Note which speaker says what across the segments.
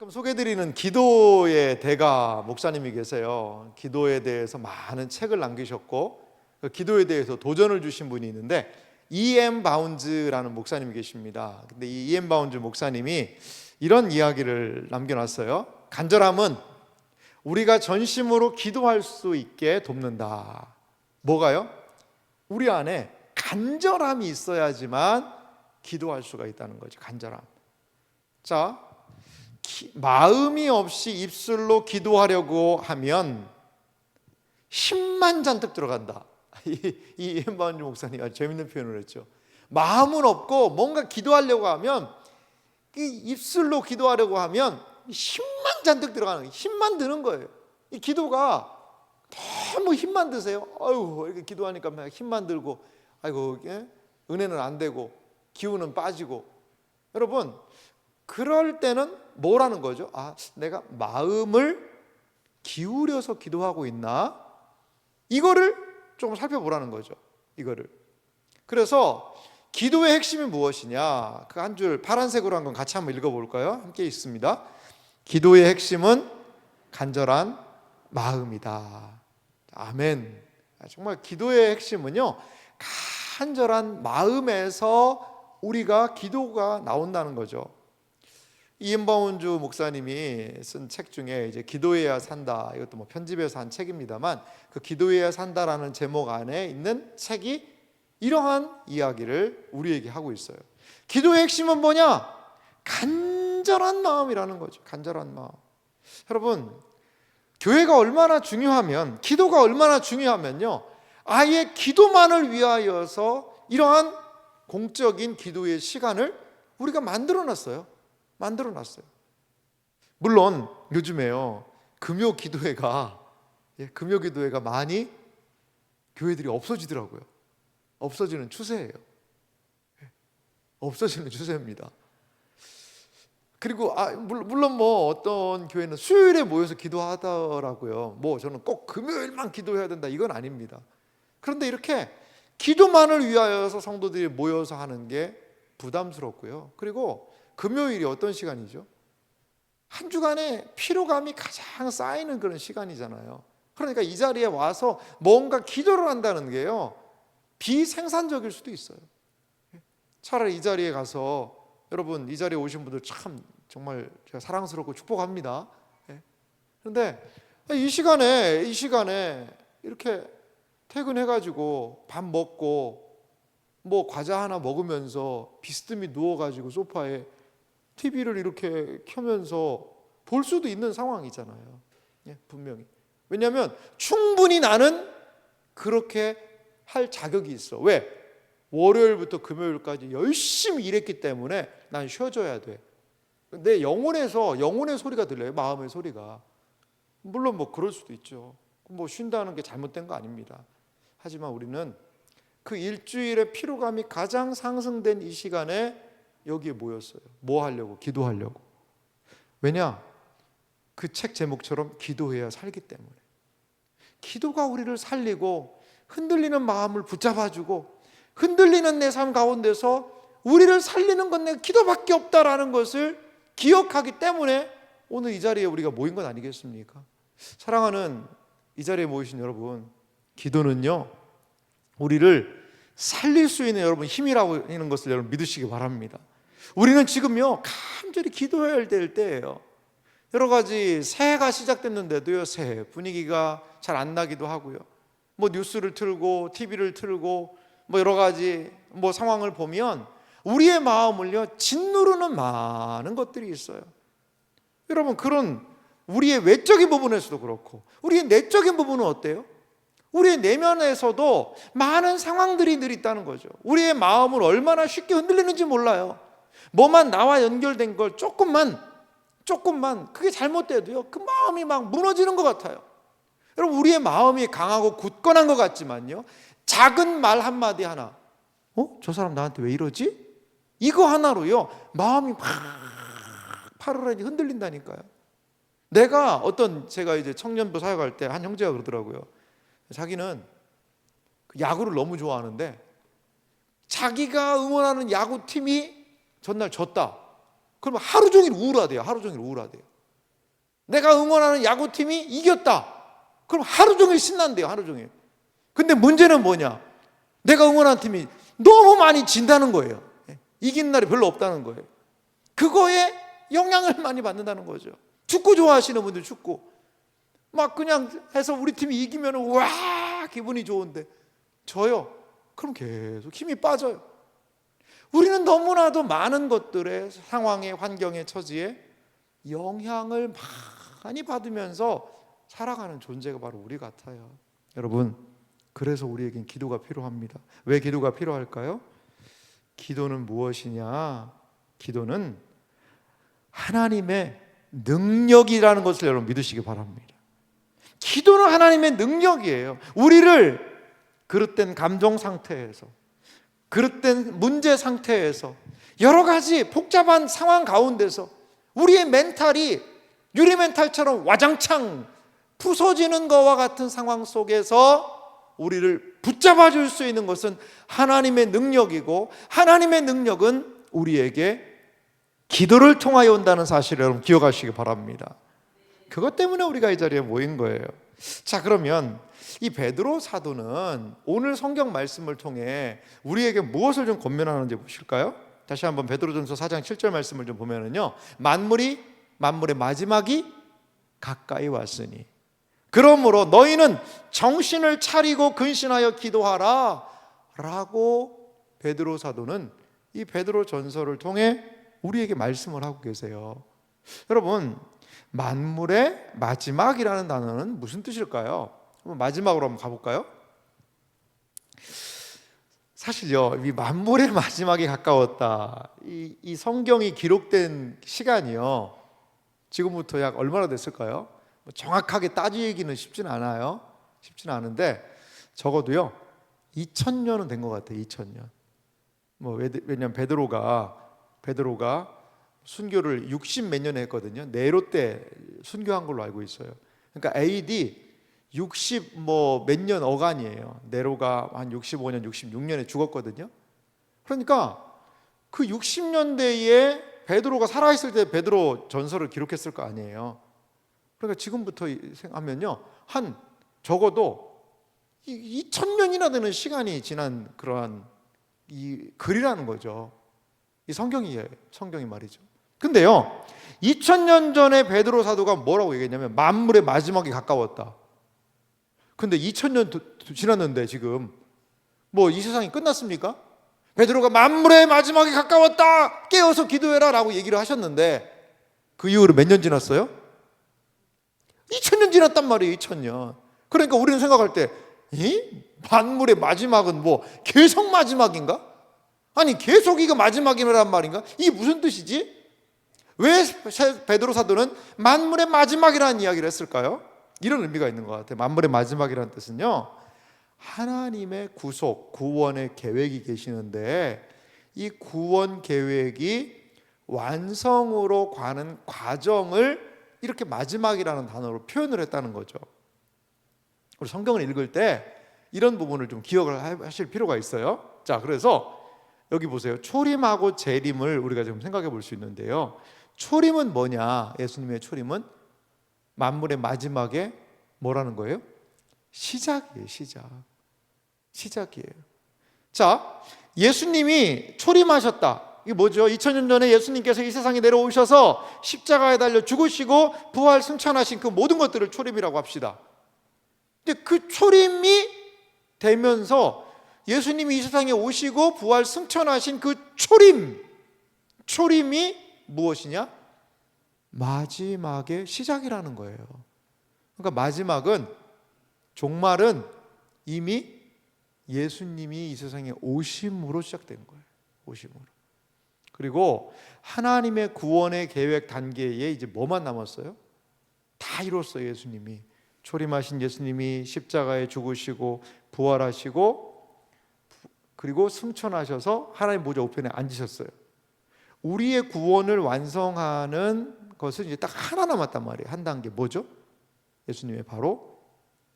Speaker 1: 가끔 소개드리는 기도의 대가 목사님이 계세요. 기도에 대해서 많은 책을 남기셨고 그 기도에 대해서 도전을 주신 분이 있는데 E.M. 바운즈라는 목사님이 계십니다. 근데 이 E.M. 바운즈 목사님이 이런 이야기를 남겨놨어요. 간절함은 우리가 전심으로 기도할 수 있게 돕는다. 뭐가요? 우리 안에 간절함이 있어야지만 기도할 수가 있다는 거죠. 간절함. 자, 마음이 없이 입술로 기도하려고 하면 힘만 잔뜩 들어간다. 이 엠바운드 목사님 아주 재밌는 표현을 했죠. 마음은 없고 뭔가 기도하려고 하면 입술로 기도하려고 하면 힘만 잔뜩 들어가는 거예요. 힘만 드는 거예요. 이 기도가 너무 힘만 드세요. 아유, 이렇게 기도하니까 막 힘만 들고, 아이고, 은혜는 안 되고 기운은 빠지고. 여러분, 그럴 때는 뭐라는 거죠? 아, 내가 마음을 기울여서 기도하고 있나? 이거를 좀 살펴보라는 거죠. 이거를. 그래서 기도의 핵심이 무엇이냐? 그 한 줄 파란색으로 한 건 같이 한번 읽어볼까요? 함께 읽습니다. 기도의 핵심은 간절한 마음이다. 아멘. 정말 기도의 핵심은요, 간절한 마음에서 우리가 기도가 나온다는 거죠. 이엠바운즈 목사님이 쓴 책 중에 이제 기도해야 산다, 이것도 뭐 편집해서 한 책입니다만 그 기도해야 산다라는 제목 안에 있는 책이 이러한 이야기를 우리에게 하고 있어요. 기도의 핵심은 뭐냐? 간절한 마음이라는 거죠. 간절한 마음. 여러분, 교회가 얼마나 중요하면, 기도가 얼마나 중요하면요, 아예 기도만을 위하여서 이러한 공적인 기도의 시간을 우리가 만들어놨어요. 물론 요즘에요, 금요 기도회가 많이 교회들이 없어지더라고요. 없어지는 추세예요. 없어지는 추세입니다. 그리고 물론 뭐 어떤 교회는 수요일에 모여서 기도하더라고요. 뭐 저는 꼭 금요일만 기도해야 된다, 이건 아닙니다. 그런데 이렇게 기도만을 위하여서 성도들이 모여서 하는 게 부담스럽고요. 그리고 금요일이 어떤 시간이죠? 한 주간의 피로감이 가장 쌓이는 그런 시간이잖아요. 그러니까 이 자리에 와서 뭔가 기도를 한다는 게요, 비생산적일 수도 있어요. 차라리 이 자리에 가서, 여러분 이 자리에 오신 분들 참 정말 제가 사랑스럽고 축복합니다. 그런데 이 시간에 이렇게 퇴근해가지고 밥 먹고 뭐 과자 하나 먹으면서 비스듬히 누워가지고 소파에 TV를 이렇게 켜면서 볼 수도 있는 상황이잖아요. 분명히. 왜냐하면 충분히 나는 그렇게 할 자격이 있어. 왜? 월요일부터 금요일까지 열심히 일했기 때문에 난 쉬어줘야 돼. 내 영혼의 소리가 들려요. 마음의 소리가. 물론 뭐 그럴 수도 있죠. 뭐 쉰다는 게 잘못된 거 아닙니다. 하지만 우리는 그 일주일의 피로감이 가장 상승된 이 시간에 여기에 모였어요. 뭐 하려고? 기도하려고. 왜냐? 그 책 제목처럼 기도해야 살기 때문에. 기도가 우리를 살리고 흔들리는 마음을 붙잡아주고 흔들리는 내 삶 가운데서 우리를 살리는 건 내 기도밖에 없다라는 것을 기억하기 때문에 오늘 이 자리에 우리가 모인 건 아니겠습니까? 사랑하는 이 자리에 모이신 여러분, 기도는요, 우리를 살릴 수 있는 여러분 힘이라고 하는 것을 여러분 믿으시기 바랍니다. 우리는 지금요, 간절히 기도해야 될 때예요. 여러 가지 새해가 시작됐는데도요, 새해 분위기가 잘 안 나기도 하고요. 뭐 뉴스를 틀고 TV를 틀고 뭐 여러 가지 뭐 상황을 보면 우리의 마음을요, 짓누르는 많은 것들이 있어요. 여러분, 그런 우리의 외적인 부분에서도 그렇고 우리의 내적인 부분은 어때요? 우리의 내면에서도 많은 상황들이 늘 있다는 거죠. 우리의 마음을 얼마나 쉽게 흔들리는지 몰라요. 뭐만 나와 연결된 걸 조금만 그게 잘못돼도요, 그 마음이 막 무너지는 것 같아요. 여러분, 우리의 마음이 강하고 굳건한 것 같지만요, 작은 말 한마디 하나, 저 사람 나한테 왜 이러지? 이거 하나로요, 마음이 막 파르르 흔들린다니까요. 제가 이제 청년부 사역할 때 한 형제가 그러더라고요. 자기는 야구를 너무 좋아하는데 자기가 응원하는 야구팀이 전날 졌다. 그러면 하루 종일 우울하대요. 내가 응원하는 야구팀이 이겼다. 그럼 하루 종일 신난대요. 하루 종일. 근데 문제는 뭐냐? 내가 응원하는 팀이 너무 많이 진다는 거예요. 이긴 날이 별로 없다는 거예요. 그거에 영향을 많이 받는다는 거죠. 축구 좋아하시는 분들 축구 막 그냥 해서 우리 팀이 이기면 와 기분이 좋은데 져요. 그럼 계속 힘이 빠져요. 우리는 너무나도 많은 것들의 상황에, 환경에, 처지에 영향을 많이 받으면서 살아가는 존재가 바로 우리 같아요. 여러분, 그래서 우리에겐 기도가 필요합니다. 왜 기도가 필요할까요? 기도는 무엇이냐? 기도는 하나님의 능력이라는 것을 여러분 믿으시기 바랍니다. 기도는 하나님의 능력이에요. 우리를 그릇된 감정 상태에서, 그릇된 문제 상태에서, 여러 가지 복잡한 상황 가운데서 우리의 멘탈이 유리 멘탈처럼 와장창 부서지는 것과 같은 상황 속에서 우리를 붙잡아 줄 수 있는 것은 하나님의 능력이고, 하나님의 능력은 우리에게 기도를 통하여 온다는 사실을 여러분 기억하시기 바랍니다. 그것 때문에 우리가 이 자리에 모인 거예요. 자, 그러면 이 베드로 사도는 오늘 성경 말씀을 통해 우리에게 무엇을 좀 권면하는지 보실까요? 다시 한번 베드로전서 4장 7절 말씀을 좀 보면은요, 만물의 마지막이 가까이 왔으니 그러므로 너희는 정신을 차리고 근신하여 기도하라 라고 베드로 사도는 이 베드로 전서를 통해 우리에게 말씀을 하고 계세요. 여러분, 만물의 마지막이라는 단어는 무슨 뜻일까요? 마지막으로 한번 가볼까요? 사실요, 이 만물의 마지막이 가까웠다, 이 성경이 기록된 시간이요, 지금부터 약 얼마나 됐을까요? 정확하게 따지기는 쉽진 않아요. 쉽지는 않은데 적어도요 2000년은 된 것 같아요. 2000년. 왜냐면 베드로가 순교를 60 몇 년에 했거든요. 네로 때 순교한 걸로 알고 있어요. 그러니까 AD 60 몇 년 어간이에요. 네로가 한 65년, 66년에 죽었거든요. 그러니까 그 60년대에 베드로가 살아있을 때 베드로 전서를 기록했을 거 아니에요. 그러니까 지금부터 하면요, 한 적어도 2000년이나 되는 시간이 지난 그러한 이 글이라는 거죠. 이 성경이 말이죠. 근데요, 2000년 전에 베드로 사도가 뭐라고 얘기했냐면 만물의 마지막이 가까웠다. 근데 2000년 지났는데 지금 이 세상이 끝났습니까? 베드로가 만물의 마지막이 가까웠다, 깨어서 기도해라 라고 얘기를 하셨는데 그 이후로 몇 년 지났어요? 2000년 지났단 말이에요. 2000년. 그러니까 우리는 생각할 때 만물의 마지막은 계속 마지막인가? 아니, 계속 이거 마지막이란 말인가? 이게 무슨 뜻이지? 왜 베드로 사도는 만물의 마지막이라는 이야기를 했을까요? 이런 의미가 있는 것 같아요. 만물의 마지막이라는 뜻은요, 하나님의 구원의 계획이 계시는데 이 구원 계획이 완성으로 가는 과정을 이렇게 마지막이라는 단어로 표현을 했다는 거죠. 우리 성경을 읽을 때 이런 부분을 좀 기억을 하실 필요가 있어요. 자, 그래서 여기 보세요. 초림하고 재림을 우리가 좀 생각해 볼 수 있는데요, 초림은 뭐냐? 예수님의 초림은 만물의 마지막에 뭐라는 거예요? 시작이에요. 시작이에요. 자, 예수님이 초림하셨다. 이게 뭐죠? 2000년 전에 예수님께서 이 세상에 내려오셔서 십자가에 달려 죽으시고 부활 승천하신 그 모든 것들을 초림이라고 합시다. 근데 그 초림이 되면서 예수님이 이 세상에 오시고 부활 승천하신 그 초림이 무엇이냐? 마지막의 시작이라는 거예요. 그러니까 마지막은, 종말은 이미 예수님이 이 세상에 오심으로 시작된 거예요. 오심으로. 그리고 하나님의 구원의 계획 단계에 이제 뭐만 남았어요? 다 이뤘어요. 예수님이 초림하신 예수님이 십자가에 죽으시고 부활하시고 그리고 승천하셔서 하나님 보좌 우편에 앉으셨어요. 우리의 구원을 완성하는 것은 이제 딱 하나 남았단 말이에요. 한 단계. 뭐죠? 예수님의 바로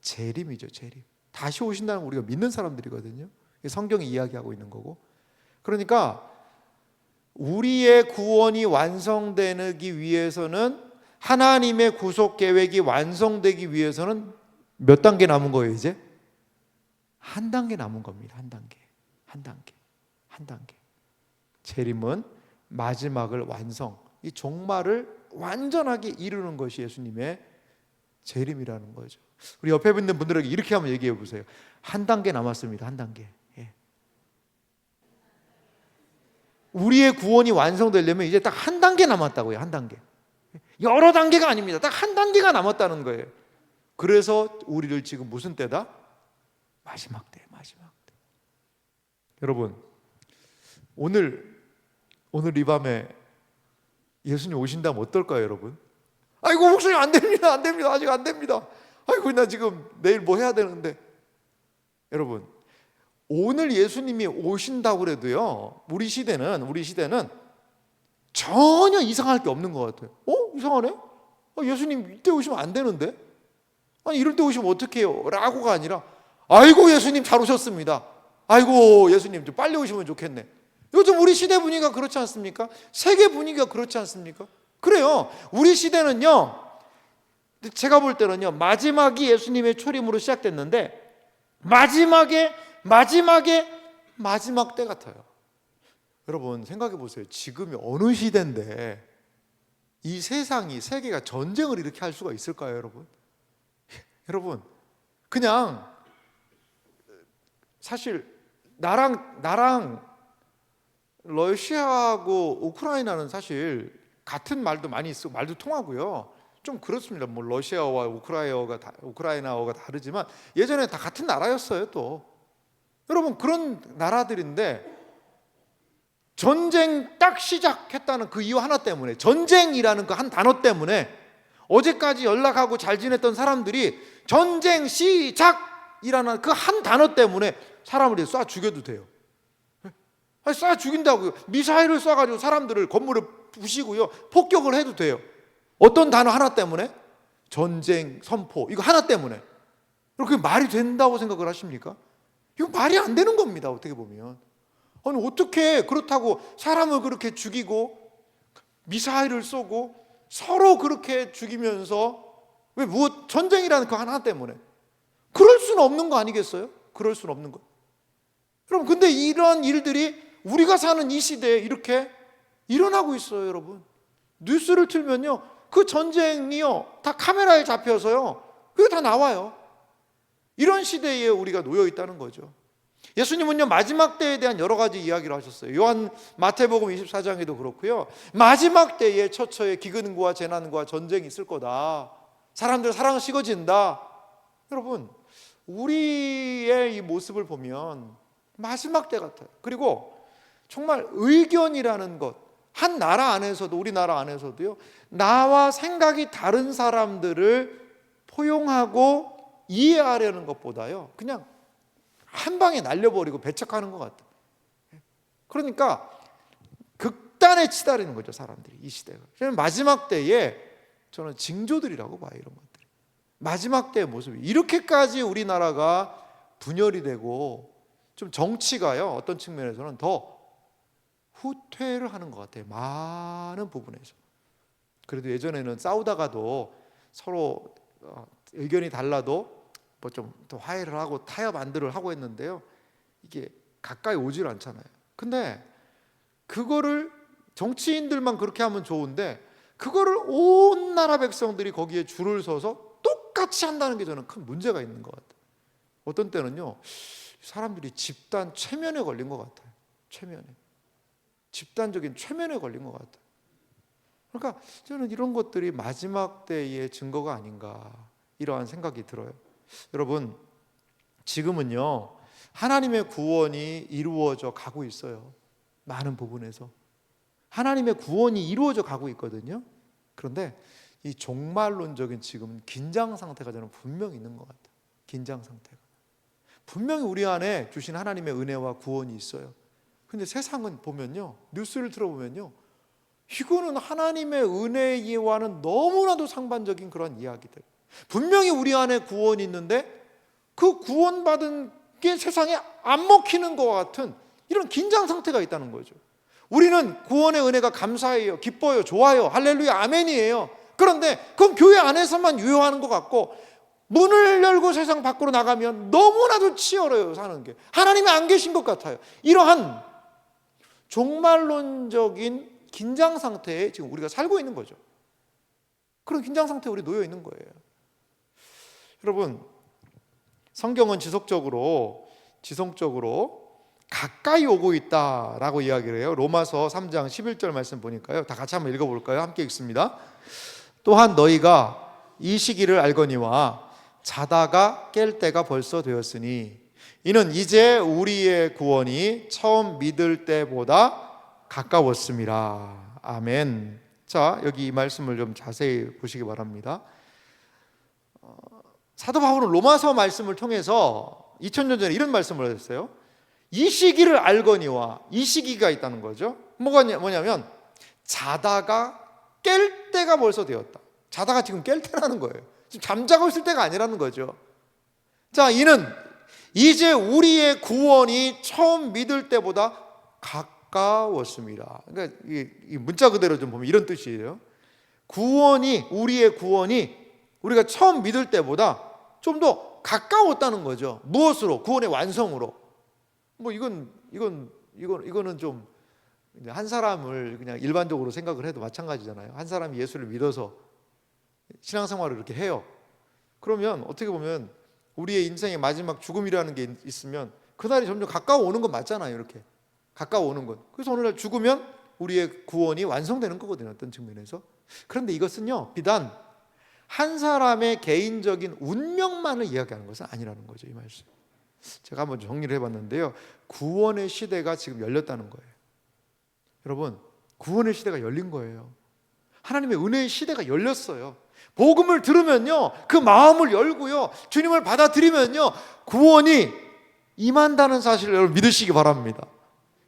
Speaker 1: 재림이죠. 재림. 다시 오신다는 걸 우리가 믿는 사람들이거든요. 성경이 이야기하고 있는 거고. 그러니까 우리의 구원이 완성되기 위해서는 하나님의 구속 계획이 완성되기 위해서는 몇 단계 남은 거예요? 이제 한 단계 남은 겁니다. 한 단계. 재림은 마지막을 완성, 이 종말을 완전하게 이루는 것이 예수님의 재림이라는 거죠. 우리 옆에 있는 분들에게 이렇게 한번 얘기해 보세요. 한 단계 남았습니다. 한 단계. 우리의 구원이 완성되려면 이제 딱 한 단계 남았다고요. 한 단계. 여러 단계가 아닙니다. 딱 한 단계가 남았다는 거예요. 그래서 우리를 지금 무슨 때다? 마지막 때. 여러분, 오늘 이 밤에 예수님 오신다면 어떨까요, 여러분? 아이고, 목사님 안 됩니다. 아직 안 됩니다. 아이고, 나 지금 내일 뭐 해야 되는데. 여러분, 오늘 예수님이 오신다고 그래도요, 우리 시대는 전혀 이상할 게 없는 것 같아요. 이상하네? 예수님 이때 오시면 안 되는데? 아니, 이럴 때 오시면 어떡해요? 라고가 아니라, 아이고, 예수님 잘 오셨습니다. 아이고, 예수님 좀 빨리 오시면 좋겠네. 요즘 우리 시대 분위기가 그렇지 않습니까? 세계 분위기가 그렇지 않습니까? 그래요. 우리 시대는요, 제가 볼 때는요, 마지막이 예수님의 초림으로 시작됐는데 마지막 때 같아요. 여러분, 생각해 보세요. 지금이 어느 시대인데 이 세계가 전쟁을 이렇게 할 수가 있을까요, 여러분? 여러분, 그냥 사실 나랑 러시아하고 우크라이나는 사실 같은 말도 많이 쓰고 말도 통하고요. 좀 그렇습니다. 뭐 러시아와 우크라이나어가 다르지만 예전에 다 같은 나라였어요. 또 여러분, 그런 나라들인데 전쟁 딱 시작했다는 그 이유 하나 때문에, 전쟁이라는 그 한 단어 때문에 어제까지 연락하고 잘 지냈던 사람들이 전쟁 시작이라는 그 한 단어 때문에 사람을 쏴 죽여도 돼요. 쏴 죽인다고요. 미사일을 쏴가지고 사람들을, 건물을 부시고요, 폭격을 해도 돼요. 어떤 단어 하나 때문에? 전쟁 선포, 이거 하나 때문에. 그게 말이 된다고 생각을 하십니까? 이거 말이 안 되는 겁니다. 어떻게 보면. 아니, 어떻게 그렇다고 사람을 그렇게 죽이고 미사일을 쏘고 서로 그렇게 죽이면서, 왜 전쟁이라는 그 하나 때문에 그럴 수는 없는 거 아니겠어요? 그럴 수는 없는 거. 여러분, 근데 이런 일들이 우리가 사는 이 시대에 이렇게 일어나고 있어요. 여러분, 뉴스를 틀면요, 그 전쟁이요 다 카메라에 잡혀서요, 그게 다 나와요. 이런 시대에 우리가 놓여 있다는 거죠. 예수님은요, 마지막 때에 대한 여러 가지 이야기를 하셨어요. 마태복음 24장에도 그렇고요, 마지막 때에 처처에 기근과 재난과 전쟁이 있을 거다. 사람들 사랑 식어진다. 여러분, 우리의 이 모습을 보면 마지막 때 같아요. 그리고 정말 의견이라는 것, 한 나라 안에서도, 우리나라 안에서도요, 나와 생각이 다른 사람들을 포용하고 이해하려는 것보다요, 그냥 한 방에 날려버리고 배척하는 것 같아요. 그러니까 극단에 치달리는 거죠, 사람들이. 이 시대가. 마지막 때에 저는 징조들이라고 봐요, 이런 것들이. 마지막 때의 모습이 이렇게까지 우리나라가 분열이 되고, 좀 정치가요, 어떤 측면에서는 더 후퇴를 하는 것 같아요. 많은 부분에서. 그래도 예전에는 싸우다가도 서로 의견이 달라도 뭐 좀 더 화해를 하고 타협 안들을 하고 했는데요, 이게 가까이 오질 않잖아요. 근데 그거를 정치인들만 그렇게 하면 좋은데, 그거를 온 나라 백성들이 거기에 줄을 서서 똑같이 한다는 게 저는 큰 문제가 있는 것 같아요. 어떤 때는요, 사람들이 집단 최면에 걸린 것 같아요. 집단적인 최면에 걸린 것 같아요. 그러니까 저는 이런 것들이 마지막 때의 증거가 아닌가, 이러한 생각이 들어요. 여러분, 지금은요, 하나님의 구원이 이루어져 가고 있어요. 많은 부분에서 하나님의 구원이 이루어져 가고 있거든요. 그런데 이 종말론적인 지금 긴장 상태가 저는 분명히 있는 것 같아요. 긴장 상태가 분명히 우리 안에 주신 하나님의 은혜와 구원이 있어요. 근데 세상은 보면요, 뉴스를 들어보면요, 이거는 하나님의 은혜와는 너무나도 상반적인 그런 이야기들. 분명히 우리 안에 구원이 있는데 그 구원받은 게 세상에 안 먹히는 것 같은 이런 긴장 상태가 있다는 거죠. 우리는 구원의 은혜가 감사해요, 기뻐요, 좋아요, 할렐루야, 아멘이에요. 그런데 그건 교회 안에서만 유효하는 것 같고 문을 열고 세상 밖으로 나가면 너무나도 치열해요, 사는 게. 하나님이 안 계신 것 같아요. 이러한 종말론적인 긴장 상태에 지금 우리가 살고 있는 거죠. 그런 긴장 상태에 우리 놓여 있는 거예요. 여러분, 성경은 지속적으로 가까이 오고 있다라고 이야기를 해요. 로마서 3장 11절 말씀 보니까요. 다 같이 한번 읽어볼까요? 함께 읽습니다. 또한 너희가 이 시기를 알거니와 자다가 깰 때가 벌써 되었으니 이는 이제 우리의 구원이 처음 믿을 때보다 가까웠습니다. 아멘. 자, 여기 이 말씀을 좀 자세히 보시기 바랍니다. 사도 바울은 로마서 말씀을 통해서 2000년 전에 이런 말씀을 하셨어요. 이 시기를 알거니와, 이 시기가 있다는 거죠. 뭐냐면 자다가 깰 때가 벌써 되었다. 자다가 지금 깰 때라는 거예요. 지금 잠자고 있을 때가 아니라는 거죠. 자, 이는 이제 우리의 구원이 처음 믿을 때보다 가까웠습니다. 그러니까 이 문자 그대로 좀 보면 이런 뜻이에요. 우리의 구원이 우리가 처음 믿을 때보다 좀 더 가까웠다는 거죠. 무엇으로? 구원의 완성으로. 뭐 이거는 좀 한 사람을 그냥 일반적으로 생각을 해도 마찬가지잖아요. 한 사람이 예수를 믿어서 신앙생활을 이렇게 해요. 그러면 어떻게 보면 우리의 인생의 마지막 죽음이라는 게 있으면 그날이 점점 가까워 오는 건 맞잖아요. 이렇게 가까워 오는 건. 그래서 오늘날 죽으면 우리의 구원이 완성되는 거거든요. 어떤 측면에서. 그런데 이것은요, 비단 한 사람의 개인적인 운명만을 이야기하는 것은 아니라는 거죠. 이 말씀. 제가 한번 정리를 해봤는데요. 구원의 시대가 지금 열렸다는 거예요. 여러분, 구원의 시대가 열린 거예요. 하나님의 은혜의 시대가 열렸어요. 복음을 들으면요, 그 마음을 열고요, 주님을 받아들이면요, 구원이 임한다는 사실을 여러분 믿으시기 바랍니다.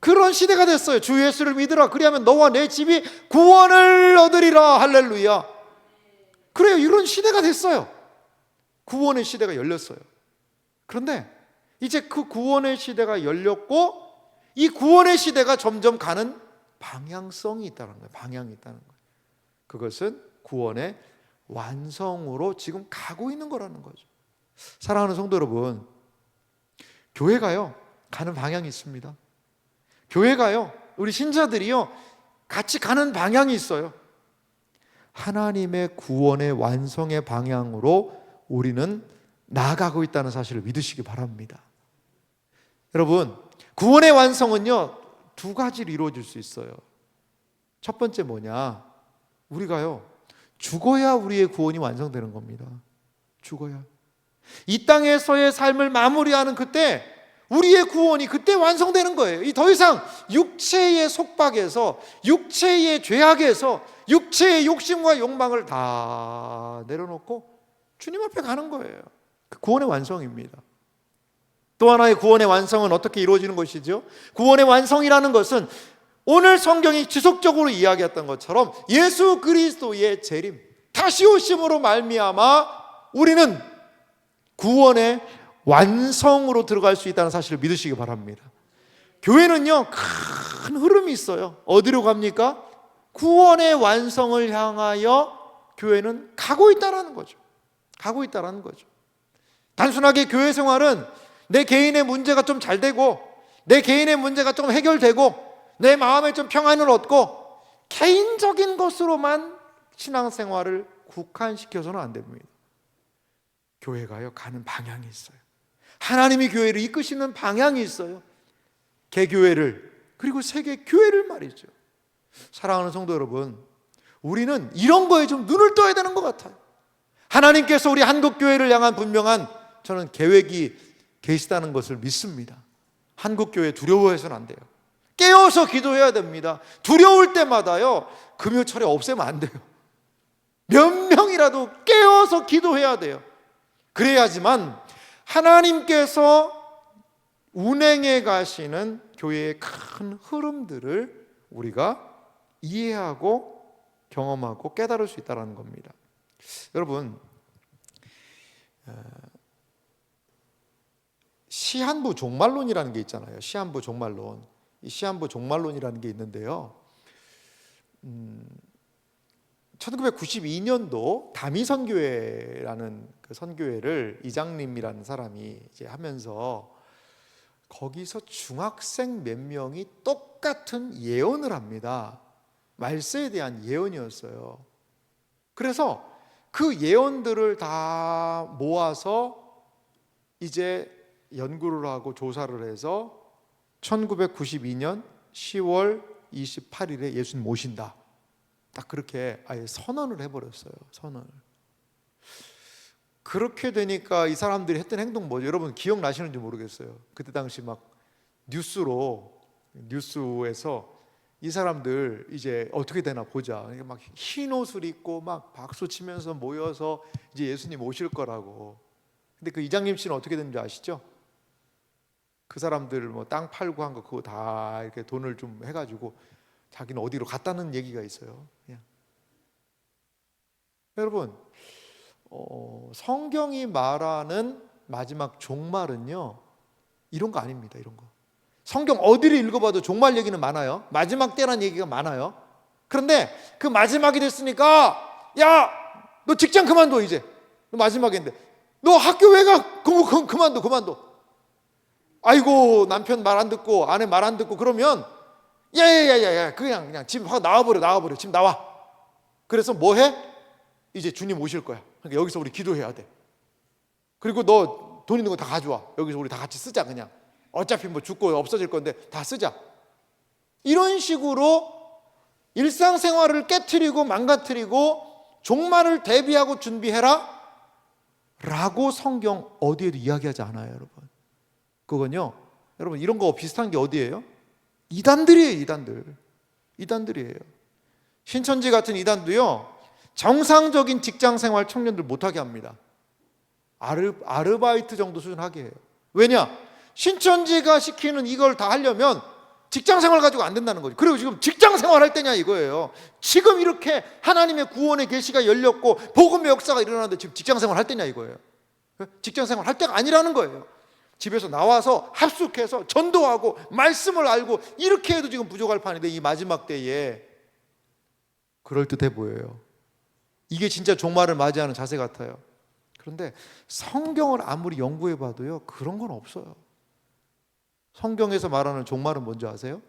Speaker 1: 그런 시대가 됐어요. 주 예수를 믿으라. 그리하면 너와 내 집이 구원을 얻으리라. 할렐루야. 그래요. 이런 시대가 됐어요. 구원의 시대가 열렸어요. 그런데 이제 그 구원의 시대가 열렸고 이 구원의 시대가 점점 가는 방향성이 있다는 거예요. 방향이 있다는 거예요. 그것은 구원의 완성으로 지금 가고 있는 거라는 거죠. 사랑하는 성도 여러분, 교회가요, 가는 방향이 있습니다. 교회가요, 우리 신자들이요, 같이 가는 방향이 있어요. 하나님의 구원의 완성의 방향으로 우리는 나아가고 있다는 사실을 믿으시기 바랍니다. 여러분, 구원의 완성은요, 두 가지로 이루어질 수 있어요. 첫 번째 뭐냐? 우리가요, 죽어야 우리의 구원이 완성되는 겁니다. 죽어야. 이 땅에서의 삶을 마무리하는 그때 우리의 구원이 그때 완성되는 거예요. 이 더 이상 육체의 속박에서, 육체의 죄악에서, 육체의 욕심과 욕망을 다 내려놓고 주님 앞에 가는 거예요. 그 구원의 완성입니다. 또 하나의 구원의 완성은 어떻게 이루어지는 것이죠? 구원의 완성이라는 것은 오늘 성경이 지속적으로 이야기했던 것처럼 예수 그리스도의 재림, 다시 오심으로 말미암아 우리는 구원의 완성으로 들어갈 수 있다는 사실을 믿으시기 바랍니다. 교회는요, 큰 흐름이 있어요. 어디로 갑니까? 구원의 완성을 향하여 교회는 가고 있다는 거죠. 가고 있다는 거죠. 단순하게 교회 생활은 내 개인의 문제가 좀 잘 되고 내 개인의 문제가 좀 해결되고 내 마음에 좀 평안을 얻고 개인적인 것으로만 신앙생활을 국한시켜서는 안 됩니다. 교회가요, 가는 방향이 있어요. 하나님이 교회를 이끄시는 방향이 있어요. 개교회를, 그리고 세계교회를 말이죠. 사랑하는 성도 여러분, 우리는 이런 거에 좀 눈을 떠야 되는 것 같아요. 하나님께서 우리 한국교회를 향한 분명한 저는 계획이 계시다는 것을 믿습니다. 한국교회 두려워해서는 안 돼요. 깨어서 기도해야 됩니다. 두려울 때마다요, 금요철에 없애면 안 돼요. 몇 명이라도 깨어서 기도해야 돼요. 그래야지만 하나님께서 운행해 가시는 교회의 큰 흐름들을 우리가 이해하고 경험하고 깨달을 수 있다는 겁니다. 여러분, 시한부 종말론이라는 게 있잖아요. 시한부 종말론. 이 시한부 종말론이라는 게 있는데요, 1992년도 다미선교회라는 그 선교회를 이장님이라는 사람이 이제 하면서 거기서 중학생 몇 명이 똑같은 예언을 합니다. 말세에 대한 예언이었어요. 그래서 그 예언들을 다 모아서 이제 연구를 하고 조사를 해서 1992년 10월 28일에 예수님 오신다. 딱 그렇게 아예 선언을 해버렸어요. 선언을. 그렇게 되니까 이 사람들이 했던 행동 뭐죠? 여러분 기억나시는지 모르겠어요. 그때 당시 막 뉴스에서 이 사람들 이제 어떻게 되나 보자. 막 흰 옷을 입고 막 박수 치면서 모여서 이제 예수님 오실 거라고. 근데 그 이장님 씨는 어떻게 된지 아시죠? 그 사람들 뭐 땅 팔고 한 거 그거 다 이렇게 돈을 좀 해가지고 자기는 어디로 갔다는 얘기가 있어요. 그냥. 여러분, 성경이 말하는 마지막 종말은요, 이런 거 아닙니다. 이런 거. 성경 어디를 읽어봐도 종말 얘기는 많아요. 마지막 때라는 얘기가 많아요. 그런데 그 마지막이 됐으니까, 야, 너 직장 그만둬 이제. 너 마지막인데, 너 학교 왜 가? 그만둬. 아이고 남편 말 안 듣고 아내 말 안 듣고 그러면 야야야야 그냥 집 확 나와버려 집 나와. 그래서 뭐 해? 이제 주님 오실 거야. 그러니까 여기서 우리 기도해야 돼. 그리고 너 돈 있는 거 다 가져와. 여기서 우리 다 같이 쓰자. 그냥 어차피 뭐 죽고 없어질 건데 다 쓰자. 이런 식으로 일상생활을 깨트리고 망가뜨리고 종말을 대비하고 준비해라 라고 성경 어디에도 이야기하지 않아요. 여러분, 그건요, 여러분 이런 거 비슷한 게 어디예요? 이단들이에요. 이단들이에요. 신천지 같은 이단도요, 정상적인 직장생활 청년들 못하게 합니다. 아르바이트 정도 수준 하게 해요. 왜냐? 신천지가 시키는 이걸 다 하려면 직장생활 가지고 안 된다는 거죠. 그리고 지금 직장생활 할 때냐 이거예요. 지금 이렇게 하나님의 구원의 계시가 열렸고 복음의 역사가 일어나는데 지금 직장생활 할 때냐 이거예요. 직장생활 할 때가 아니라는 거예요. 집에서 나와서 합숙해서 전도하고 말씀을 알고 이렇게 해도 지금 부족할 판인데, 이 마지막 때에 그럴듯해 보여요. 이게 진짜 종말을 맞이하는 자세 같아요. 그런데 성경을 아무리 연구해봐도요, 그런 건 없어요. 성경에서 말하는 종말은 뭔지 아세요?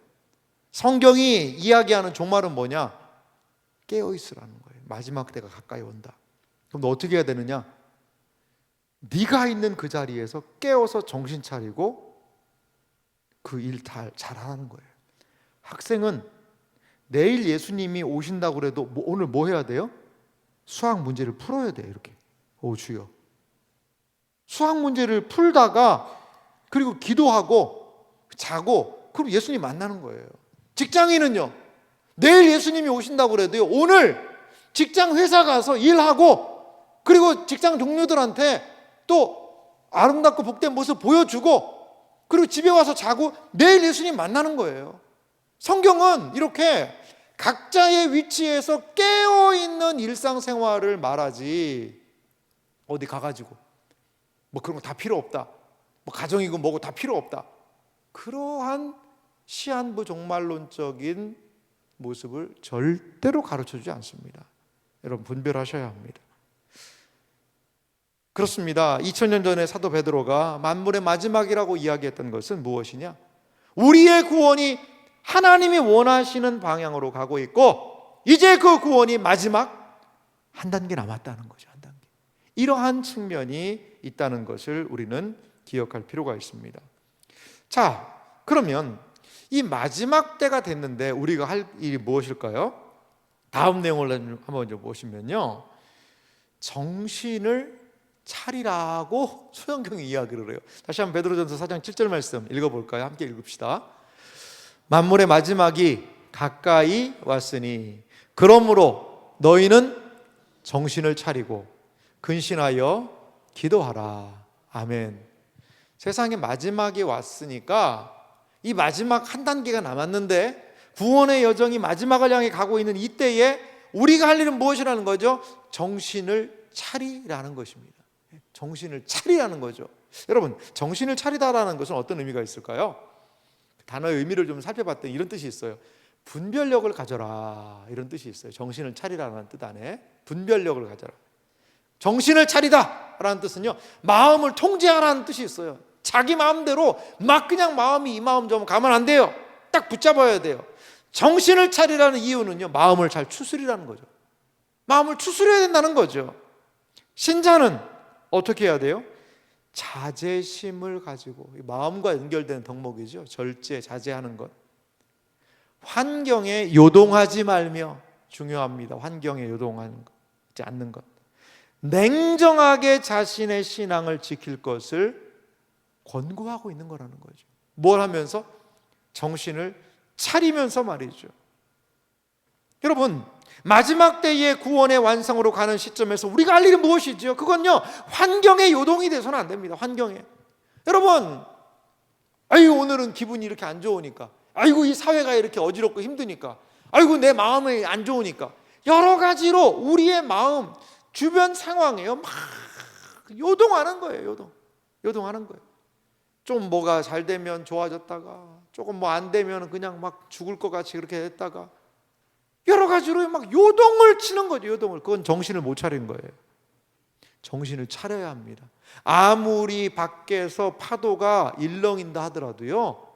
Speaker 1: 성경이 이야기하는 종말은 뭐냐? 깨어있으라는 거예요. 마지막 때가 가까이 온다. 그럼 너 어떻게 해야 되느냐? 네가 있는 그 자리에서 깨어서 정신 차리고 그 일 잘하는 거예요. 학생은 내일 예수님이 오신다고 그래도 오늘 뭐 해야 돼요? 수학 문제를 풀어야 돼요. 이렇게. 오 주여. 수학 문제를 풀다가 그리고 기도하고 자고 그럼 예수님 만나는 거예요. 직장인은요, 내일 예수님이 오신다고 그래도요, 오늘 직장 회사 가서 일하고 그리고 직장 동료들한테 또 아름답고 복된 모습 보여주고 그리고 집에 와서 자고 내일 예수님 만나는 거예요. 성경은 이렇게 각자의 위치에서 깨어있는 일상생활을 말하지, 어디 가가지고 뭐 그런 거 다 필요 없다, 뭐 가정이고 뭐고 다 필요 없다, 그러한 시한부 종말론적인 모습을 절대로 가르쳐주지 않습니다. 여러분 분별하셔야 합니다. 그렇습니다. 2000년 전에 사도 베드로가 만물의 마지막이라고 이야기했던 것은 무엇이냐? 우리의 구원이 하나님이 원하시는 방향으로 가고 있고 이제 그 구원이 마지막 한 단계 남았다는 거죠. 한 단계. 이러한 측면이 있다는 것을 우리는 기억할 필요가 있습니다. 자, 그러면 이 마지막 때가 됐는데 우리가 할 일이 무엇일까요? 다음 내용을 한번 보시면요, 정신을 차리라고 소형경이 이야기를 해요. 다시 한번 베드로전서 4장 7절 말씀 읽어볼까요? 함께 읽읍시다. 만물의 마지막이 가까이 왔으니 그러므로 너희는 정신을 차리고 근신하여 기도하라. 아멘. 세상의 마지막이 왔으니까 이 마지막 한 단계가 남았는데 구원의 여정이 마지막을 향해 가고 있는 이때에 우리가 할 일은 무엇이라는 거죠? 정신을 차리라는 것입니다. 정신을 차리라는 거죠. 여러분, 정신을 차리다라는 것은 어떤 의미가 있을까요? 단어의 의미를 좀 살펴봤더니 이런 뜻이 있어요. 분별력을 가져라 이런 뜻이 있어요. 정신을 차리라는 뜻 안에 분별력을 가져라. 정신을 차리다라는 뜻은요, 마음을 통제하라는 뜻이 있어요. 자기 마음대로 막 그냥 마음이 이 마음 좀 가면 안 돼요. 딱 붙잡아야 돼요. 정신을 차리라는 이유는요, 마음을 잘 추스리라는 거죠. 마음을 추스려야 된다는 거죠. 신자는 어떻게 해야 돼요? 자제심을 가지고, 마음과 연결되는 덕목이죠. 절제, 자제하는 것. 환경에 요동하지 말며, 중요합니다. 환경에 요동하지 않는 것. 냉정하게 자신의 신앙을 지킬 것을 권고하고 있는 거라는 거죠. 뭘 하면서? 정신을 차리면서 말이죠. 여러분, 마지막 때의 구원의 완성으로 가는 시점에서 우리가 할 일이 무엇이죠? 그건요, 환경에 요동이 돼서는 안 됩니다. 환경에. 여러분, 아이고 오늘은 기분이 이렇게 안 좋으니까, 아이고 이 사회가 이렇게 어지럽고 힘드니까, 아이고 내 마음이 안 좋으니까, 여러 가지로 우리의 마음, 주변 상황에요 막 요동하는 거예요. 요동하는 거예요. 좀 뭐가 잘 되면 좋아졌다가, 조금 뭐 안 되면 그냥 막 죽을 것 같이 그렇게 했다가, 여러 가지로 막 요동을 치는 거죠. 요동을. 그건 정신을 못 차린 거예요. 정신을 차려야 합니다. 아무리 밖에서 파도가 일렁인다 하더라도요,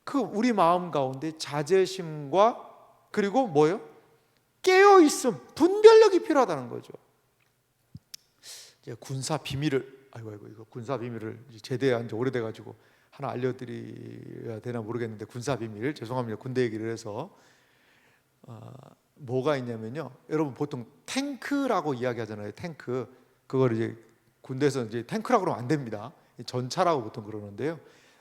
Speaker 1: 그 우리 마음 가운데 자제심과 그리고 뭐예요? 깨어있음, 분별력이 필요하다는 거죠. 이제 군사 비밀을, 이거 군사 비밀을 제대한 지 오래돼가지고 하나 알려드려야 되나 모르겠는데, 군사 비밀, 죄송합니다. 군대 얘기를 해서 뭐가 있냐면요, 여러분 보통 탱크라고 이야기하잖아요. 탱크. 그걸 이제 군대에서 이제 탱크라고 그러면 안 됩니다. 전차라고 보통 그러는데요.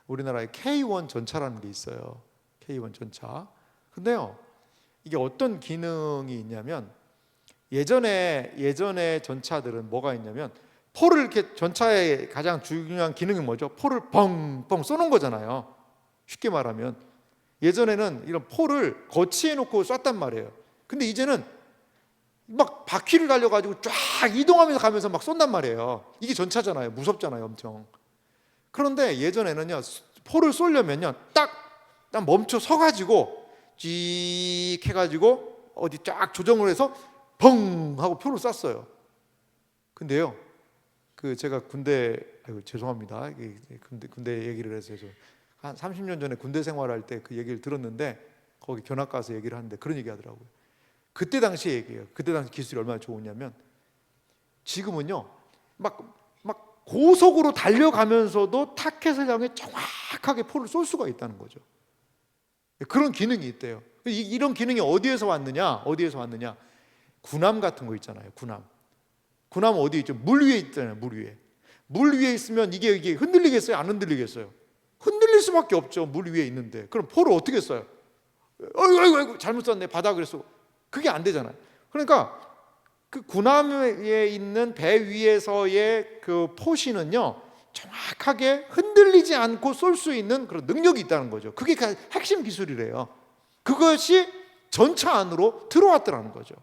Speaker 1: 우리나라에 K1 전차라는 게 있어요. K1 전차. 근데요, 이게 어떤 기능이 있냐면, 예전에 전차들은 뭐가 있냐면, 포를 이렇게, 전차의 가장 중요한 기능이 뭐죠? 포를 뻥뻥 쏘는 거잖아요. 쉽게 말하면 예전에는 이런 포를 거치해 놓고 쐈단 말이에요. 근데 이제는 막 바퀴를 달려가지고 쫙 이동하면서 가면서 막 쏜단 말이에요. 이게 전차잖아요. 무섭잖아요, 엄청. 그런데 예전에는요, 포를 쏘려면요, 딱 멈춰 서가지고 쥐 해가지고 어디 쫙 조정을 해서 펑 하고 표를 쐈어요. 근데요, 제가 군대, 죄송합니다. 군대 얘기를 해서 한 30년 전에 군대 생활할 때 그 얘기를 들었는데, 거기 견학 가서 얘기를 하는데 그런 얘기 하더라고요. 그때 당시 얘기예요. 그때 당시 기술이 얼마나 좋았냐면, 지금은요 막 고속으로 달려가면서도 타켓을 향해 정확하게 포를 쏠 수가 있다는 거죠. 그런 기능이 있대요. 이런 기능이 어디에서 왔느냐? 군함 같은 거 있잖아요. 군함 어디 있죠? 물 위에 있잖아요. 물 위에 있으면 이게 흔들리겠어요? 안 흔들리겠어요? 흔들릴 수밖에 없죠. 물 위에 있는데. 그럼 포를 어떻게 쏴요? 아이고 잘못 쐈네. 바닥을 쏘고. 그게 안 되잖아요. 그러니까 그 군함에 있는 배 위에서의 그 포신은요, 정확하게 흔들리지 않고 쏠 수 있는 그런 능력이 있다는 거죠. 그게 핵심 기술이래요. 그것이 전차 안으로 들어왔더라는 거죠.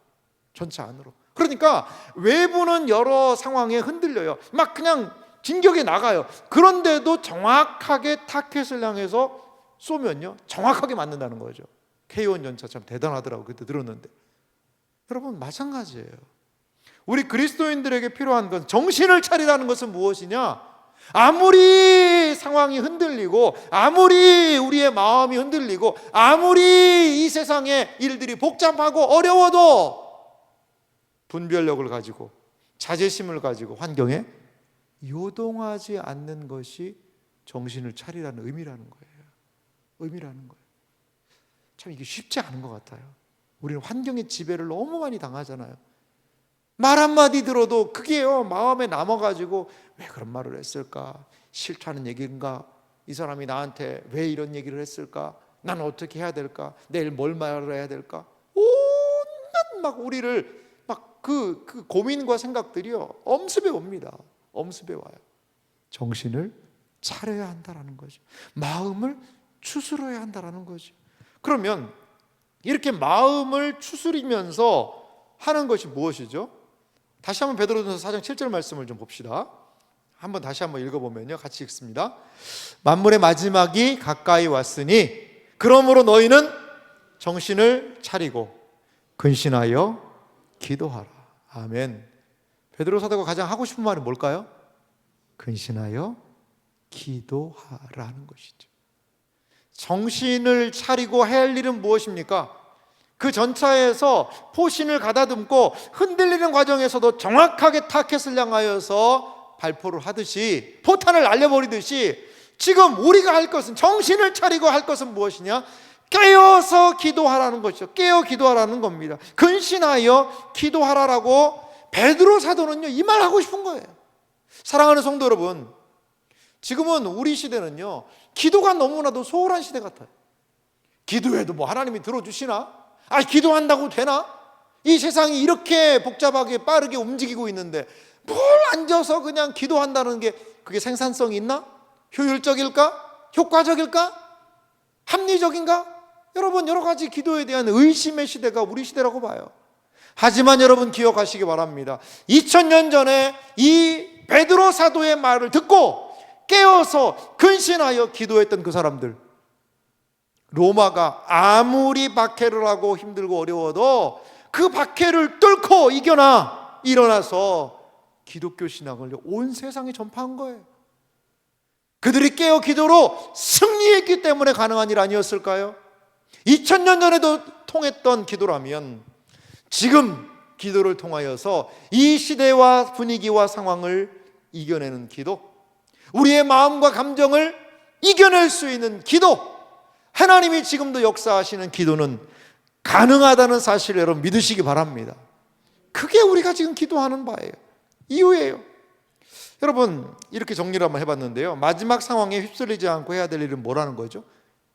Speaker 1: 전차 안으로. 그러니까 외부는 여러 상황에 흔들려요. 막 그냥 진격에 나가요. 그런데도 정확하게 타켓을 향해서 쏘면요, 정확하게 맞는다는 거죠. K1 전차 참 대단하더라고 그때 들었는데. 여러분 마찬가지예요. 우리 그리스도인들에게 필요한 건, 정신을 차리라는 것은 무엇이냐? 아무리 상황이 흔들리고, 아무리 우리의 마음이 흔들리고, 아무리 이 세상의 일들이 복잡하고 어려워도 분별력을 가지고, 자제심을 가지고 환경에 요동하지 않는 것이 정신을 차리라는 의미라는 거예요. 참 이게 쉽지 않은 것 같아요. 우리는 환경의 지배를 너무 많이 당하잖아요. 말 한마디 들어도 그게요, 마음에 남아가지고 왜 그런 말을 했을까? 싫다는 얘기인가? 이 사람이 나한테 왜 이런 얘기를 했을까? 난 어떻게 해야 될까? 내일 뭘 말해야 될까? 온갖 막 우리를 막 그 고민과 생각들이요, 엄습해 옵니다. 엄습해 와요. 정신을 차려야 한다라는 거죠. 마음을 추스러야 한다라는 거죠. 그러면 이렇게 마음을 추스리면서 하는 것이 무엇이죠? 다시 한번 베드로전서 4장 7절 말씀을 좀 봅시다. 다시 한번 읽어보면요, 같이 읽습니다. 만물의 마지막이 가까이 왔으니 그러므로 너희는 정신을 차리고 근신하여 기도하라. 아멘. 베드로 사도가 가장 하고 싶은 말이 뭘까요? 근신하여 기도하라는 것이죠. 정신을 차리고 해야 할 일은 무엇입니까? 그 전차에서 포신을 가다듬고 흔들리는 과정에서도 정확하게 타켓을 향하여서 발포를 하듯이, 포탄을 날려버리듯이, 지금 우리가 할 것은, 정신을 차리고 할 것은 무엇이냐? 깨어서 기도하라는 것이죠. 깨어 기도하라는 겁니다. 근신하여 기도하라라고 베드로 사도는요, 이 말 하고 싶은 거예요. 사랑하는 성도 여러분, 지금은 우리 시대는요, 기도가 너무나도 소홀한 시대 같아요. 기도해도 뭐 하나님이 들어주시나? 기도한다고 되나? 이 세상이 이렇게 복잡하게 빠르게 움직이고 있는데 뭘 앉아서 그냥 기도한다는 게 그게 생산성이 있나? 효율적일까? 효과적일까? 합리적인가? 여러분, 여러 가지 기도에 대한 의심의 시대가 우리 시대라고 봐요. 하지만 여러분 기억하시기 바랍니다. 2000년 전에 이 베드로 사도의 말을 듣고 깨어서 근신하여 기도했던 그 사람들, 로마가 아무리 박해를 하고 힘들고 어려워도 그 박해를 뚫고 이겨나 일어나서 기독교 신앙을 온 세상에 전파한 거예요. 그들이 깨어 기도로 승리했기 때문에 가능한 일 아니었을까요? 2000년 전에도 통했던 기도라면 지금 기도를 통하여서 이 시대와 분위기와 상황을 이겨내는 기도, 우리의 마음과 감정을 이겨낼 수 있는 기도, 하나님이 지금도 역사하시는 기도는 가능하다는 사실을 여러분 믿으시기 바랍니다. 그게 우리가 지금 기도하는 바예요. 이유예요. 여러분, 이렇게 정리를 한번 해봤는데요, 마지막 상황에 휩쓸리지 않고 해야 될 일은 뭐라는 거죠?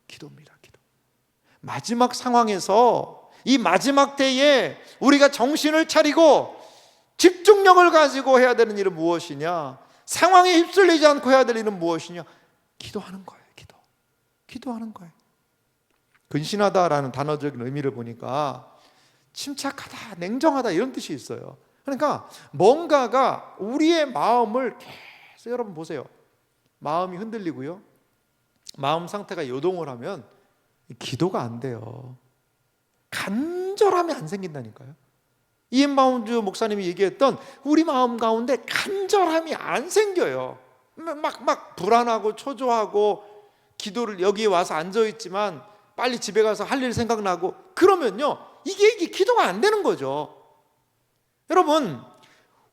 Speaker 1: 기도입니다. 기도. 마지막 상황에서, 이 마지막 때에 우리가 정신을 차리고 집중력을 가지고 해야 되는 일은 무엇이냐? 상황에 휩쓸리지 않고 해야 될 일은 무엇이냐? 기도하는 거예요. 기도하는 거예요. 근신하다라는 단어적인 의미를 보니까 침착하다, 냉정하다 이런 뜻이 있어요. 그러니까 뭔가가 우리의 마음을 계속, 여러분 보세요, 마음이 흔들리고요, 마음 상태가 요동을 하면 기도가 안 돼요. 간절함이 안 생긴다니까요. 이엔 바운드 목사님이 얘기했던 우리 마음 가운데 간절함이 안 생겨요. 막 불안하고 초조하고, 기도를 여기에 와서 앉아있지만 빨리 집에 가서 할 일 생각나고, 그러면요 이게 기도가 안 되는 거죠. 여러분,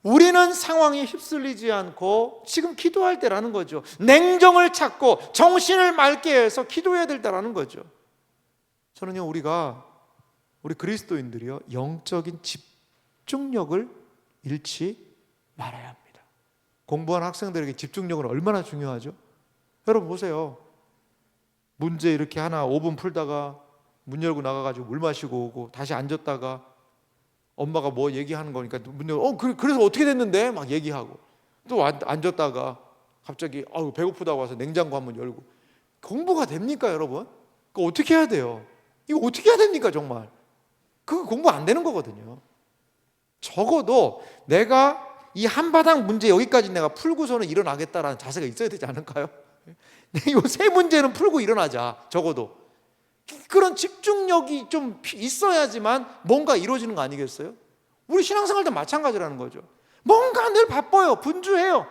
Speaker 1: 우리는 상황에 휩쓸리지 않고 지금 기도할 때라는 거죠. 냉정을 찾고 정신을 맑게 해서 기도해야 될 때라는 거죠. 저는요, 우리 그리스도인들이요, 영적인 집중력을 잃지 말아야 합니다. 공부하는 학생들에게 집중력은 얼마나 중요하죠? 여러분 보세요, 문제 이렇게 하나 5분 풀다가 문 열고 나가가지고 물 마시고 오고, 다시 앉았다가 엄마가 뭐 얘기하는 거니까 문 열고 그래서 어떻게 됐는데? 막 얘기하고, 또 앉았다가 갑자기 배고프다고 와서 냉장고 한번 열고. 공부가 됩니까 여러분? 그거 어떻게 해야 돼요? 이거 어떻게 해야 됩니까 정말? 그거 공부 안 되는 거거든요. 적어도 내가 이 한바탕 문제 여기까지 내가 풀고서는 일어나겠다라는 자세가 있어야 되지 않을까요? 이 세 문제는 풀고 일어나자. 적어도 그런 집중력이 좀 있어야지만 뭔가 이루어지는 거 아니겠어요? 우리 신앙생활도 마찬가지라는 거죠. 뭔가 늘 바빠요. 분주해요.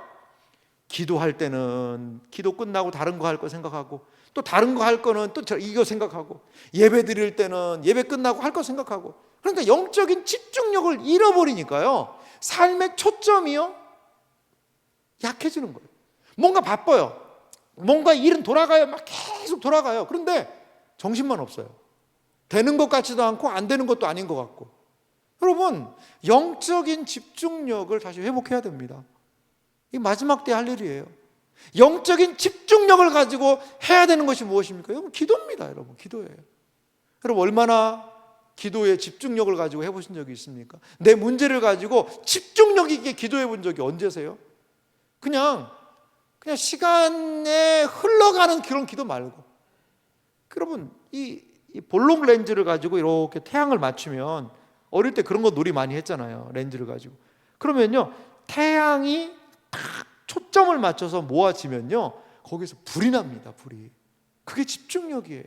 Speaker 1: 기도할 때는 기도 끝나고 다른 거 할 거 생각하고, 또 다른 거 할 거는 또 이거 생각하고, 예배 드릴 때는 예배 끝나고 할 거 생각하고. 그러니까 영적인 집중력을 잃어버리니까요, 삶의 초점이요 약해지는 거예요. 뭔가 바빠요. 뭔가 일은 돌아가요. 막 계속 돌아가요. 그런데 정신만 없어요. 되는 것 같지도 않고 안 되는 것도 아닌 것 같고. 여러분, 영적인 집중력을 다시 회복해야 됩니다. 이 마지막 때 할 일이에요. 영적인 집중력을 가지고 해야 되는 것이 무엇입니까? 여러분, 기도입니다. 여러분, 기도예요. 여러분, 얼마나 기도에 집중력을 가지고 해보신 적이 있습니까? 내 문제를 가지고 집중력 있게 기도해 본 적이 언제세요? 그냥 시간에 흘러가는 그런 기도 말고. 여러분, 이 볼록 렌즈를 가지고 이렇게 태양을 맞추면, 어릴 때 그런 거 놀이 많이 했잖아요. 렌즈를 가지고. 그러면요, 태양이 딱 초점을 맞춰서 모아지면요, 거기서 불이 납니다. 불이. 그게 집중력이에요.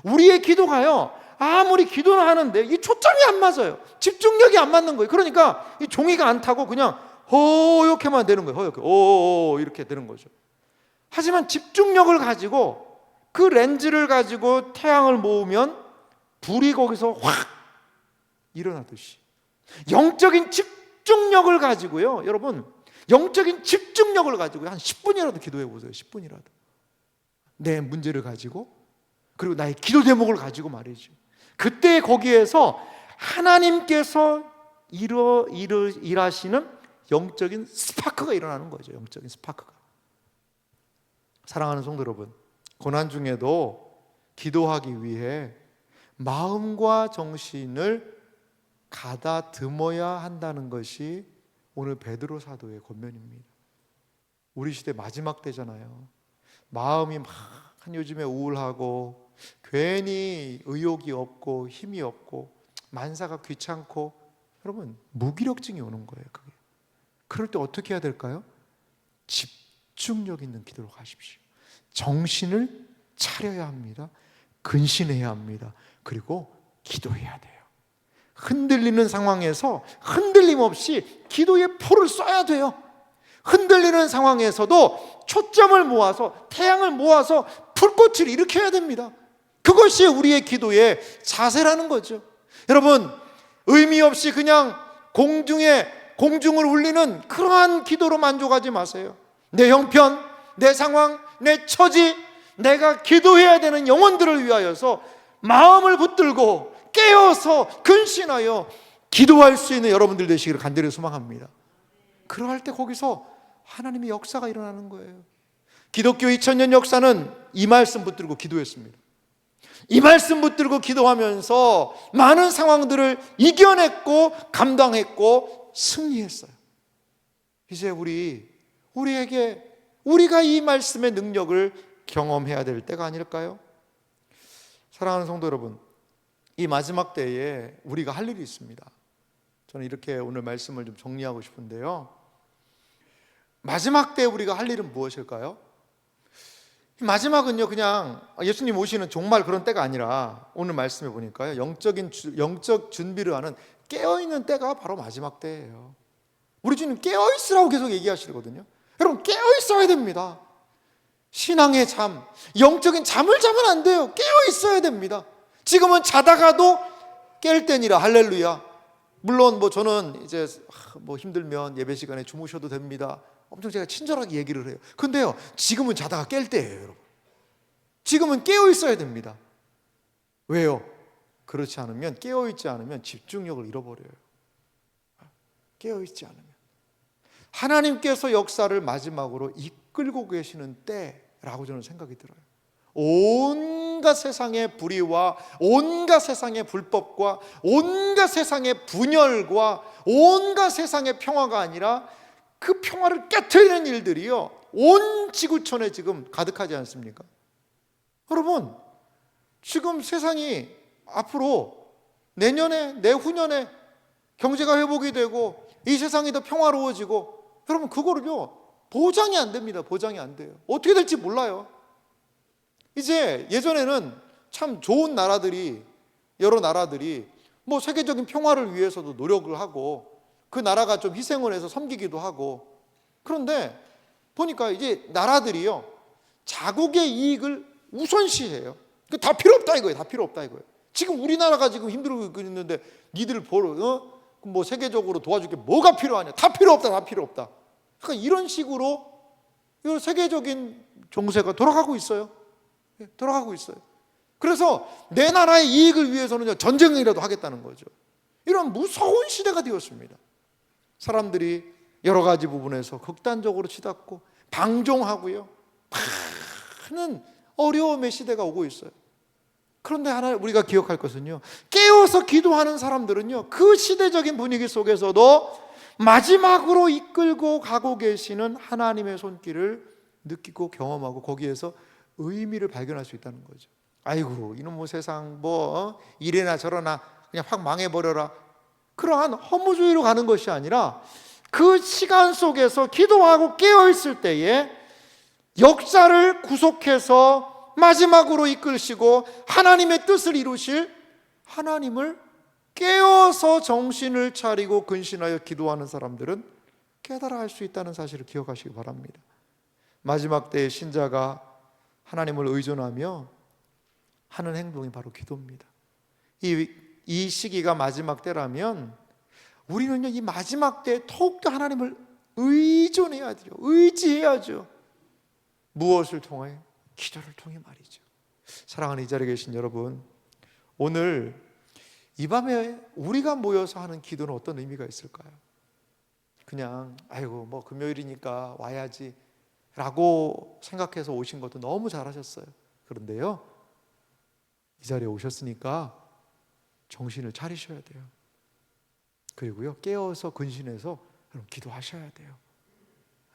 Speaker 1: 우리의 기도가요, 아무리 기도는 하는데 이 초점이 안 맞아요. 집중력이 안 맞는 거예요. 그러니까 이 종이가 안 타고 그냥 허옇게만 되는 거예요. 허옇게 오 이렇게 되는 거죠. 하지만 집중력을 가지고 그 렌즈를 가지고 태양을 모으면 불이 거기서 확 일어나듯이 영적인 집중력을 가지고요, 여러분, 영적인 집중력을 가지고 한 10분이라도 기도해 보세요. 10분이라도 내 문제를 가지고, 그리고 나의 기도 제목을 가지고 말이죠. 그때 거기에서 하나님께서 일하시는 영적인 스파크가 일어나는 거죠. 영적인 스파크가. 사랑하는 성도 여러분, 고난 중에도 기도하기 위해 마음과 정신을 가다듬어야 한다는 것이 오늘 베드로 사도의 권면입니다. 우리 시대 마지막 때잖아요. 마음이 막 요즘에 우울하고 괜히 의욕이 없고 힘이 없고 만사가 귀찮고, 여러분 무기력증이 오는 거예요. 그게. 그럴 때 어떻게 해야 될까요? 집중력 있는 기도로 가십시오. 정신을 차려야 합니다. 근신해야 합니다. 그리고 기도해야 돼요. 흔들리는 상황에서 흔들림 없이 기도의 포를 쏴야 돼요. 흔들리는 상황에서도 초점을 모아서, 태양을 모아서 불꽃을 일으켜야 됩니다. 그것이 우리의 기도의 자세라는 거죠. 여러분, 의미 없이 그냥 공중을 울리는 그러한 기도로 만족하지 마세요. 내 형편, 내 상황, 내 처지, 내가 기도해야 되는 영혼들을 위하여서 마음을 붙들고 깨어서 근신하여 기도할 수 있는 여러분들 되시기를 간절히 소망합니다. 그러할 때 거기서 하나님의 역사가 일어나는 거예요. 기독교 2000년 역사는 이 말씀 붙들고 기도했습니다. 이 말씀 붙들고 기도하면서 많은 상황들을 이겨냈고 감당했고 승리했어요. 이제 우리가 이 말씀의 능력을 경험해야 될 때가 아닐까요? 사랑하는 성도 여러분, 이 마지막 때에 우리가 할 일이 있습니다. 저는 이렇게 오늘 말씀을 좀 정리하고 싶은데요, 마지막 때에 우리가 할 일은 무엇일까요? 마지막은요, 그냥 예수님 오시는 정말 그런 때가 아니라 오늘 말씀해 보니까요, 영적 준비를 하는 깨어있는 때가 바로 마지막 때예요. 우리 주님 깨어있으라고 계속 얘기하시거든요. 여러분, 깨어있어야 됩니다. 신앙의 잠, 영적인 잠을 자면 안 돼요. 깨어있어야 됩니다. 지금은 자다가도 깰 때니라. 할렐루야. 물론 저는 이제 힘들면 예배 시간에 주무셔도 됩니다. 엄청 제가 친절하게 얘기를 해요. 근데요, 지금은 자다가 깰 때예요, 여러분. 지금은 깨어 있어야 됩니다. 왜요? 그렇지 않으면, 깨어 있지 않으면 집중력을 잃어버려요. 깨어 있지 않으면. 하나님께서 역사를 마지막으로 이끌고 계시는 때라고 저는 생각이 들어요. 온갖 세상의 불의와 온갖 세상의 불법과 온갖 세상의 분열과 온갖 세상의 평화가 아니라 그 평화를 깨트리는 일들이요, 온 지구촌에 지금 가득하지 않습니까? 여러분, 지금 세상이 앞으로 내년에, 내후년에 경제가 회복이 되고 이 세상이 더 평화로워지고, 여러분 그거를요 보장이 안 됩니다. 보장이 안 돼요. 어떻게 될지 몰라요. 이제 예전에는 참 좋은 나라들이, 여러 나라들이 세계적인 평화를 위해서도 노력을 하고 그 나라가 좀 희생을 해서 섬기기도 하고, 그런데 보니까 이제 나라들이요 자국의 이익을 우선시해요. 다 필요 없다 이거예요. 다 필요 없다 이거예요. 지금 우리나라가 지금 힘들고 있는데 니들 세계적으로 도와줄 게 뭐가 필요하냐? 다 필요 없다. 다 필요 없다. 그러니까 이런 식으로 이 세계적인 정세가 돌아가고 있어요. 돌아가고 있어요. 그래서 내 나라의 이익을 위해서는 전쟁이라도 하겠다는 거죠. 이런 무서운 시대가 되었습니다. 사람들이 여러 가지 부분에서 극단적으로 치닫고 방종하고요, 많은 어려움의 시대가 오고 있어요. 그런데 하나 우리가 기억할 것은요, 깨어서 기도하는 사람들은요 그 시대적인 분위기 속에서도 마지막으로 이끌고 가고 계시는 하나님의 손길을 느끼고 경험하고 거기에서 의미를 발견할 수 있다는 거죠. 아이고 이놈의 세상 이래나 저러나 그냥 확 망해버려라, 그러한 허무주의로 가는 것이 아니라 그 시간 속에서 기도하고 깨어있을 때에 역사를 구속해서 마지막으로 이끌시고 하나님의 뜻을 이루실 하나님을 깨어서 정신을 차리고 근신하여 기도하는 사람들은 깨달아 할 수 있다는 사실을 기억하시기 바랍니다. 마지막 때의 신자가 하나님을 의존하며 하는 행동이 바로 기도입니다. 이 시기가 마지막 때라면 우리는요, 이 마지막 때에 더욱더 하나님을 의존해야 돼요. 의지해야죠. 무엇을 통해? 기도를 통해 말이죠. 사랑하는 이 자리에 계신 여러분, 오늘 이 밤에 우리가 모여서 하는 기도는 어떤 의미가 있을까요? 그냥 아이고 뭐 금요일이니까 와야지 라고 생각해서 오신 것도 너무 잘하셨어요. 그런데요, 이 자리에 오셨으니까 정신을 차리셔야 돼요. 그리고요, 깨어서 근신해서 기도하셔야 돼요.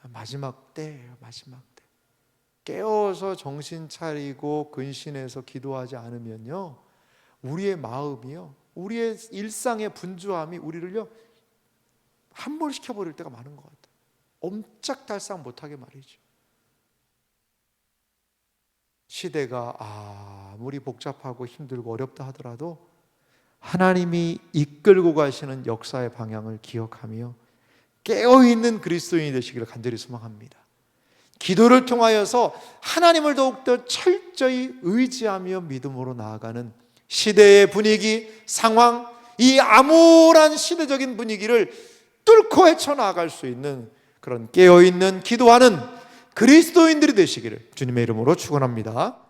Speaker 1: 마지막 때예요. 마지막 때. 깨어서 정신 차리고 근신해서 기도하지 않으면요, 우리의 마음이요, 우리의 일상의 분주함이 우리를요 함몰시켜버릴 때가 많은 것 같아요. 옴짝달싹 못하게 말이죠. 시대가 아무리 복잡하고 힘들고 어렵다 하더라도 하나님이 이끌고 가시는 역사의 방향을 기억하며 깨어있는 그리스도인이 되시기를 간절히 소망합니다. 기도를 통하여서 하나님을 더욱더 철저히 의지하며 믿음으로 나아가는 시대의 분위기, 상황, 이 암울한 시대적인 분위기를 뚫고 헤쳐나갈 수 있는 그런 깨어있는 기도하는 그리스도인들이 되시기를 주님의 이름으로 축원합니다.